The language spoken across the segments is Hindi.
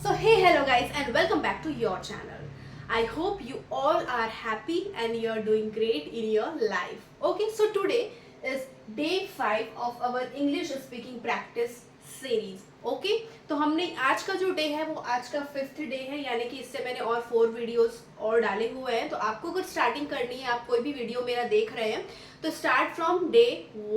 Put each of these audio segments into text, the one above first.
So hey, hello guys and welcome back to your channel. I hope you all are happy and you are doing great in your life. Okay, so today is day 5 of our English speaking practice series. Okay, तो हमने आज का जो डे है वो आज का 5th डे है, यानी कि इससे मैंने और 4 वीडियोस और डाले हुए हैं. तो आपको अगर स्टार्टिंग करनी है, आप कोई भी वीडियो मेरा देख रहे हैं तो start from day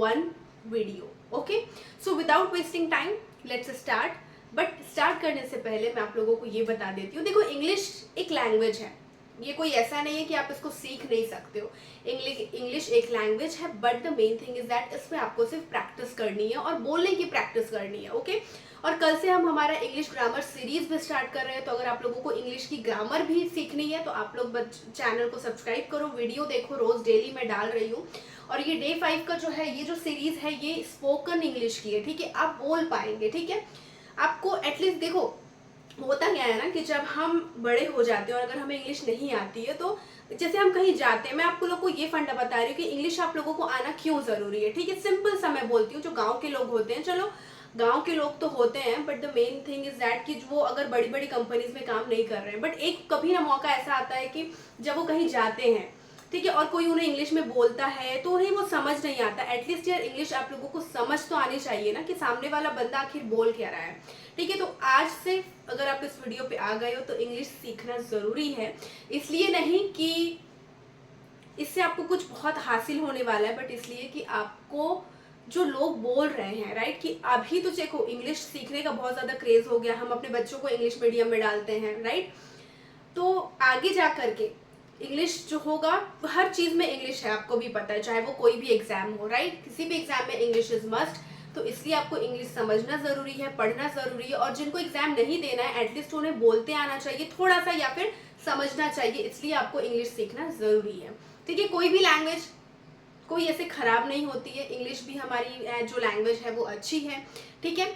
1 video. Okay, so without wasting time let's start. But start करने से पहले मैं आप लोगों को ये बता देती हूँ, देखो इंग्लिश एक लैंग्वेज है, ये कोई ऐसा नहीं है कि आप इसको सीख नहीं सकते हो. इंग्लिश एक लैंग्वेज है, but the main thing is that इसमें आपको सिर्फ प्रैक्टिस करनी है और बोलने की प्रैक्टिस करनी है. ओके, और कल से हम हमारा इंग्लिश ग्रामर सीरीज भी स्टार्ट कर रहे हैं. तो अगर आप लोगों को इंग्लिश की ग्रामर भी सीखनी है तो आप लोग चैनल को सब्सक्राइब करो, वीडियो देखो, रोज डेली मैं डाल रही हूँ. और ये डे 5 का जो है, ये जो सीरीज है ये स्पोकन इंग्लिश की है. ठीक है, आप बोल पाएंगे. ठीक है, आपको एटलीस्ट देखो होता क्या है ना कि जब हम बड़े हो जाते हैं और अगर हमें इंग्लिश नहीं आती है तो जैसे हम कहीं जाते हैं, मैं आपको लोग को ये फंडा बता रही हूँ कि इंग्लिश आप लोगों को आना क्यों जरूरी है. ठीक है, सिंपल सा मैं बोलती हूँ. जो गांव के लोग होते हैं, चलो गांव के लोग तो होते हैं, but the main thing is that कि वो अगर बड़ी बड़ी कंपनीज में काम नहीं कर रहे हैं, बट एक कभी ना मौका ऐसा आता है कि जब वो कहीं जाते हैं, ठीक है, और कोई उन्हें इंग्लिश में बोलता है तो उन्हें वो समझ नहीं आता. एटलीस्ट यार इंग्लिश आप लोगों को समझ तो आनी चाहिए ना कि सामने वाला बंदा आखिर बोल क्या रहा है. ठीक है, तो आज से अगर आप इस वीडियो पे आ गए हो तो इंग्लिश सीखना जरूरी है. इसलिए नहीं कि इससे आपको कुछ बहुत हासिल होने वाला है, बट इसलिए कि आपको जो लोग बोल रहे हैं, राइट, कि अभी तो देखो इंग्लिश सीखने का बहुत ज्यादा क्रेज हो गया, हम अपने बच्चों को इंग्लिश मीडियम में डालते हैं, राइट. तो आगे जा करके इंग्लिश जो होगा, हर चीज में इंग्लिश है, आपको भी पता है, चाहे वो कोई भी एग्जाम हो, राइट, किसी भी एग्जाम में इंग्लिश इज मस्ट. तो इसलिए आपको इंग्लिश समझना जरूरी है, पढ़ना जरूरी है. और जिनको एग्जाम नहीं देना है एटलीस्ट उन्हें बोलते आना चाहिए थोड़ा सा, या फिर समझना चाहिए. इसलिए आपको इंग्लिश सीखना जरूरी है. ठीक है, कोई भी लैंग्वेज कोई ऐसे खराब नहीं होती है, इंग्लिश भी हमारी जो लैंग्वेज है वो अच्छी है. ठीक है,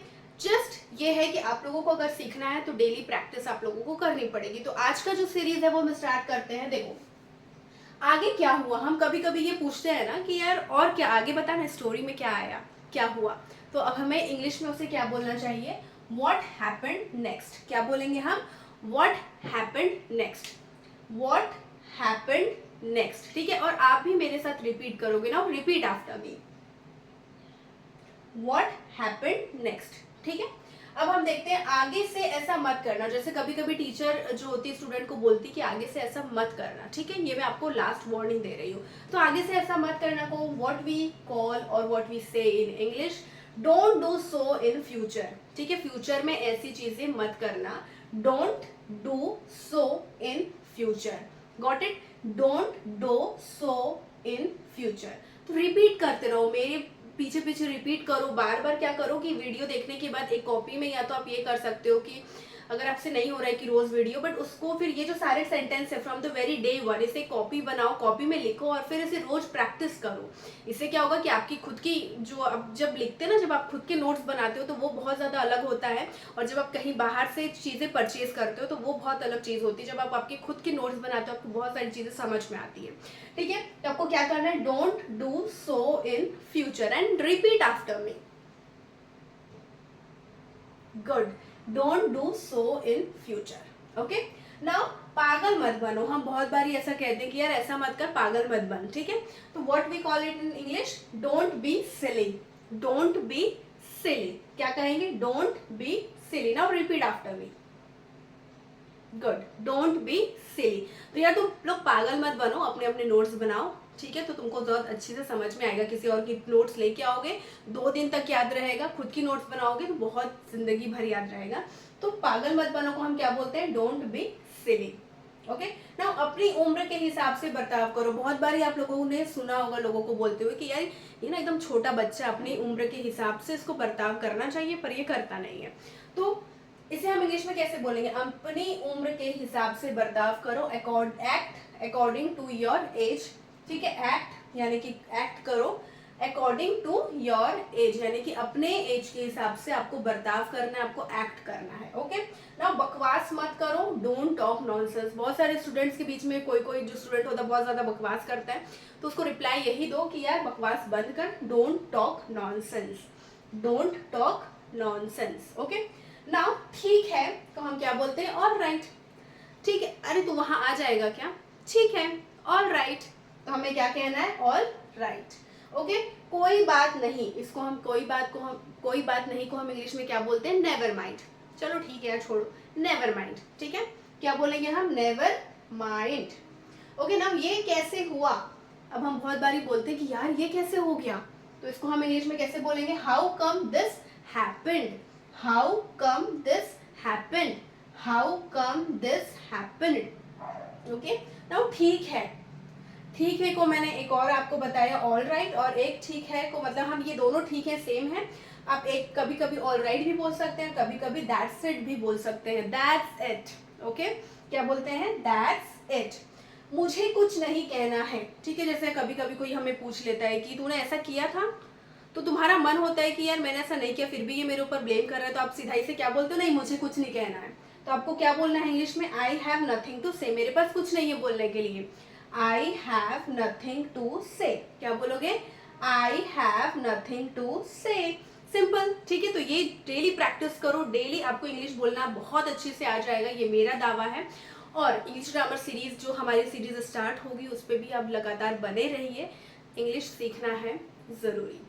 जस्ट ये है कि आप लोगों को अगर सीखना है तो डेली प्रैक्टिस आप लोगों को करनी पड़ेगी. तो आज का जो सीरीज है वो हम स्टार्ट करते हैं. देखो आगे क्या हुआ, हम कभी कभी ये पूछते हैं ना कि यार और क्या आगे बताना, स्टोरी में क्या आया, क्या हुआ. तो अब हमें इंग्लिश में उसे क्या बोलना चाहिए, व्हाट हैपेंड नेक्स्ट. क्या बोलेंगे हम, what happened next, what happened next. ठीक है, और आप भी मेरे साथ रिपीट करोगे ना, repeat after me, what happened next. ठीक है, अब हम देखते हैं आगे से ऐसा मत करना. जैसे कभी कभी टीचर जो होती है स्टूडेंट को बोलती कि आगे से ऐसा मत करना. ठीक है, ये मैं आपको लास्ट वार्निंग दे रही हूँ. तो आगे से ऐसा मत करना को व्हाट वी कॉल और व्हाट वी से इन English, don't do so in future. ठीक है, फ्यूचर में ऐसी चीजें मत करना, don't do so in future. Got it, don't do so in future. तो रिपीट करते रहो, मेरे पीछे पीछे रिपीट करो, बार बार. क्या करो कि वीडियो देखने के बाद एक कॉपी में, या तो आप ये कर सकते हो कि अगर आपसे नहीं हो रहा है कि रोज वीडियो, बट उसको फिर ये जो सारे सेंटेंस है फ्रॉम द वेरी डे 1, इसे कॉपी बनाओ, कॉपी में लिखो और फिर इसे रोज प्रैक्टिस करो. इससे क्या होगा कि आपकी खुद की जो अब जब लिखते हैं ना, जब आप खुद के नोट्स बनाते हो तो वो बहुत ज्यादा अलग होता है, और जब आप कहीं बाहर से चीजें परचेज करते हो तो वो बहुत अलग चीज होती है. जब आप आपके खुद के नोट्स बनाते हो आपको बहुत सारी चीजें समझ में आती है. ठीक है, तो आपको क्या करना है, don't do so in future and repeat after me. Good, don't do so in future. Okay, now पागल मत बनो. हम बहुत बारी ऐसा कहते हैं कि यार ऐसा मत कर, पागल मत बन. ठीक है, तो what we call it in English, don't be silly. Don't be silly. क्या कहेंगे, don't be silly. Now repeat after me. Good, don't be silly. तो यार तुम लोग पागल मत बनो, अपने अपने नोट्स बनाओ. ठीक है, तो तुमको बहुत अच्छी से समझ में आएगा. किसी और की नोट्स लेके आओगे 2 दिन तक याद रहेगा, खुद की नोट्स बनाओगे तो बहुत जिंदगी भर याद रहेगा. तो पागल मत बनो को हम क्या बोलते हैं, डोंट बी सिली. ओके, ना अपनी उम्र के हिसाब से बर्ताव करो. बहुत बार आप लोगों ने सुना होगा लोगों को बोलते हुए कि यार ये ना एकदम छोटा बच्चा, अपनी उम्र के हिसाब से इसको बर्ताव करना चाहिए, पर ये करता नहीं है. तो इसे हम इंग्लिश में कैसे बोलेंगे, अपनी उम्र के हिसाब से बर्ताव करो, act according to your age. ठीक है, एक्ट यानी कि एक्ट करो अकॉर्डिंग टू योर एज, यानी कि अपने एज के हिसाब से आपको बर्ताव करना है, आपको एक्ट करना है. ओके, नाउ बकवास मत करो, डोंट टॉक नॉनसेंस. बहुत सारे स्टूडेंट्स के बीच में कोई कोई जो स्टूडेंट होता है बहुत ज्यादा बकवास करता है, तो उसको रिप्लाई यही दो कि यार बकवास बंद कर, don't talk nonsense. Don't talk nonsense. Okay, now ठीक है, को हम क्या बोलते हैं, ऑल राइट। ठीक है, अरे तो वहां आ जाएगा क्या, ठीक है, ऑल राइट। तो हमें क्या कहना है, ऑल राइट। ओके, कोई बात नहीं, इसको हम कोई बात नहीं को हम इंग्लिश में क्या बोलते हैं, नेवर माइंड। चलो ठीक है यार, छोड़ो, नेवर माइंड। ठीक है, क्या बोलेंगे हम, नेवर माइंड। ओके ना, ये कैसे हुआ, अब हम बहुत बारी बोलते हैं कि यार ये कैसे हो गया, तो इसको हम इंग्लिश में कैसे बोलेंगे, how come this happened, how come this happened, how come this happened. Okay, now ठीक है, ठीक है को मैंने एक और आपको बताया ऑल राइट, और एक ठीक है को मतलब हम ये दोनों ठीक है सेम है। आप एक कभी कभी ऑल राइट भी बोल सकते हैं, कभी कभी दैट्स इट भी बोल सकते हैं, दैट्स इट। ओके, क्या बोलते हैं, दैट्स इट। मुझे कुछ नहीं कहना है, ठीक है, जैसे कभी कभी कोई हमें पूछ लेता है कि तूने ऐसा किया था, तो तुम्हारा मन होता है कि यार मैंने ऐसा नहीं किया, फिर भी ये मेरे ऊपर ब्लेम कर रहा है, तो आप सीधा ही से क्या बोलते हो, नहीं मुझे कुछ नहीं कहना है। तो आपको क्या बोलना है इंग्लिश में, आई हैव नथिंग टू से, मेरे पास कुछ नहीं है बोलने के लिए, आई हैव नथिंग टू से। क्या बोलोगे, आई हैव नथिंग टू से, सिंपल। ठीक है, तो ये डेली प्रैक्टिस करो, डेली आपको इंग्लिश बोलना बहुत अच्छे से आ जाएगा, ये मेरा दावा है। और इंग्लिश ग्रामर सीरीज जो हमारी सीरीज स्टार्ट होगी उस पर भी आप लगातार बने रहिए, इंग्लिश सीखना है ज़रूरी।